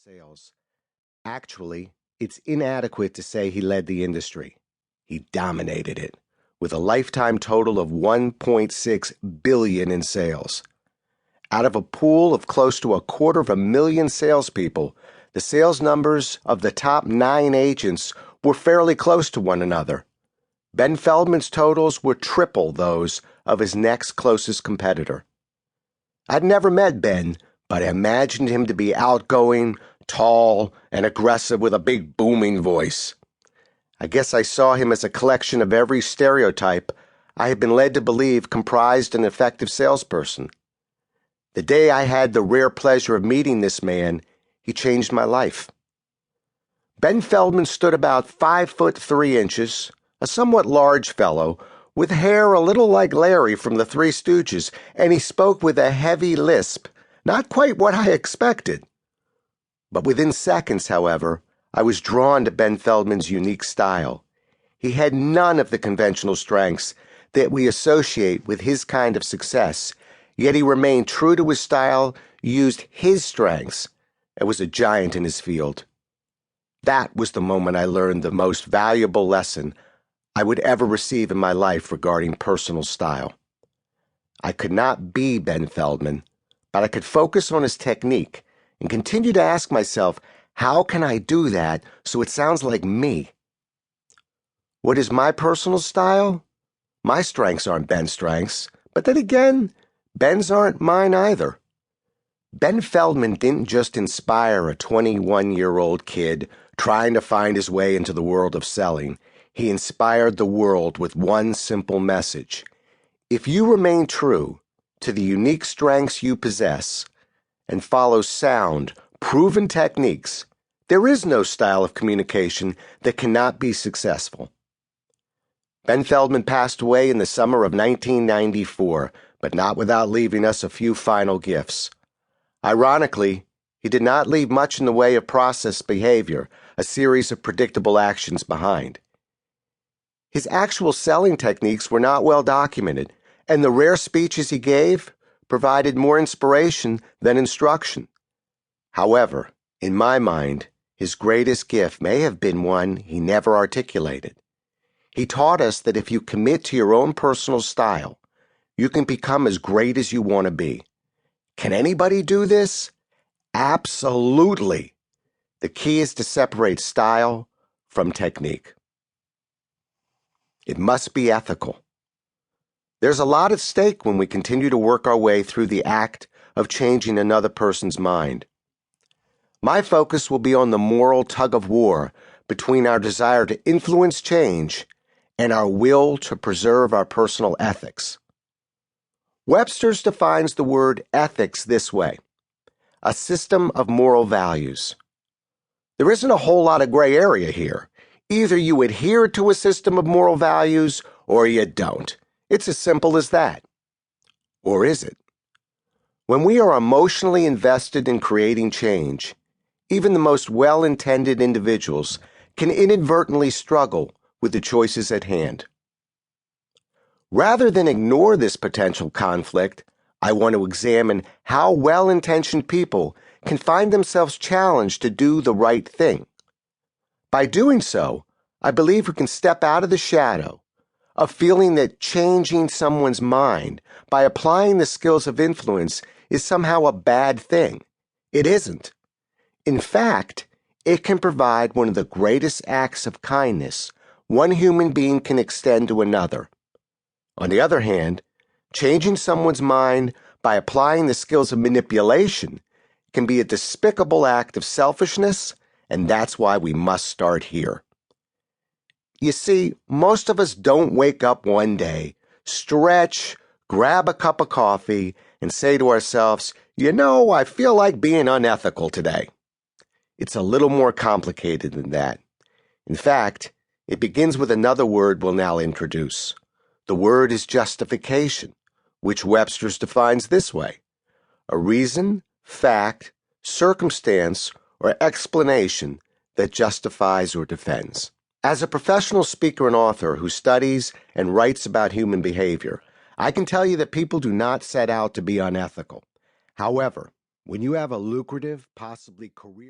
sales. Actually, it's inadequate to say he led the industry. He dominated it, with a lifetime total of $1.6 billion in sales. Out of a pool of close to 250,000 salespeople, the sales numbers of the top 9 agents were fairly close to one another. Ben Feldman's totals were triple those of his next closest competitor. I'd never met Ben, but I imagined him to be outgoing, tall, and aggressive with a big booming voice. I guess I saw him as a collection of every stereotype I had been led to believe comprised an effective salesperson. The day I had the rare pleasure of meeting this man, he changed my life. Ben Feldman stood about 5'3", a somewhat large fellow, with hair a little like Larry from the Three Stooges, and he spoke with a heavy lisp, not quite what I expected. But within seconds, however, I was drawn to Ben Feldman's unique style. He had none of the conventional strengths that we associate with his kind of success, yet he remained true to his style, used his strengths, and was a giant in his field. That was the moment I learned the most valuable lesson I would ever receive in my life regarding personal style. I could not be Ben Feldman, but I could focus on his technique and continue to ask myself, how can I do that so it sounds like me? What is my personal style? My strengths aren't Ben's strengths, but then again, Ben's aren't mine either. Ben Feldman didn't just inspire a 21-year-old kid trying to find his way into the world of selling. He inspired the world with one simple message. If you remain true to the unique strengths you possess and follow sound, proven techniques, there is no style of communication that cannot be successful. Ben Feldman passed away in the summer of 1994, but not without leaving us a few final gifts. Ironically, he did not leave much in the way of process behavior, a series of predictable actions behind. His actual selling techniques were not well documented, and the rare speeches he gave provided more inspiration than instruction. However, in my mind, his greatest gift may have been one he never articulated. He taught us that if you commit to your own personal style, you can become as great as you want to be. Can anybody do this? Absolutely. The key is to separate style from technique. It must be ethical. There's a lot at stake when we continue to work our way through the act of changing another person's mind. My focus will be on the moral tug-of-war between our desire to influence change and our will to preserve our personal ethics. Webster's defines the word ethics this way: a system of moral values. There isn't a whole lot of gray area here. Either you adhere to a system of moral values or you don't. It's as simple as that. Or is it? When we are emotionally invested in creating change, even the most well-intended individuals can inadvertently struggle with the choices at hand. Rather than ignore this potential conflict, I want to examine how well-intentioned people can find themselves challenged to do the right thing. By doing so, I believe we can step out of the shadow of feeling that changing someone's mind by applying the skills of influence is somehow a bad thing. It isn't. In fact, it can provide one of the greatest acts of kindness one human being can extend to another. On the other hand, changing someone's mind by applying the skills of manipulation can be a despicable act of selfishness, and that's why we must start here. You see, most of us don't wake up one day, stretch, grab a cup of coffee, and say to ourselves, I feel like being unethical today. It's a little more complicated than that. In fact, it begins with another word we'll now introduce. The word is justification, which Webster's defines this way: a reason, fact, circumstance, or explanation that justifies or defends. As a professional speaker and author who studies and writes about human behavior, I can tell you that people do not set out to be unethical. However, when you have a lucrative, possibly career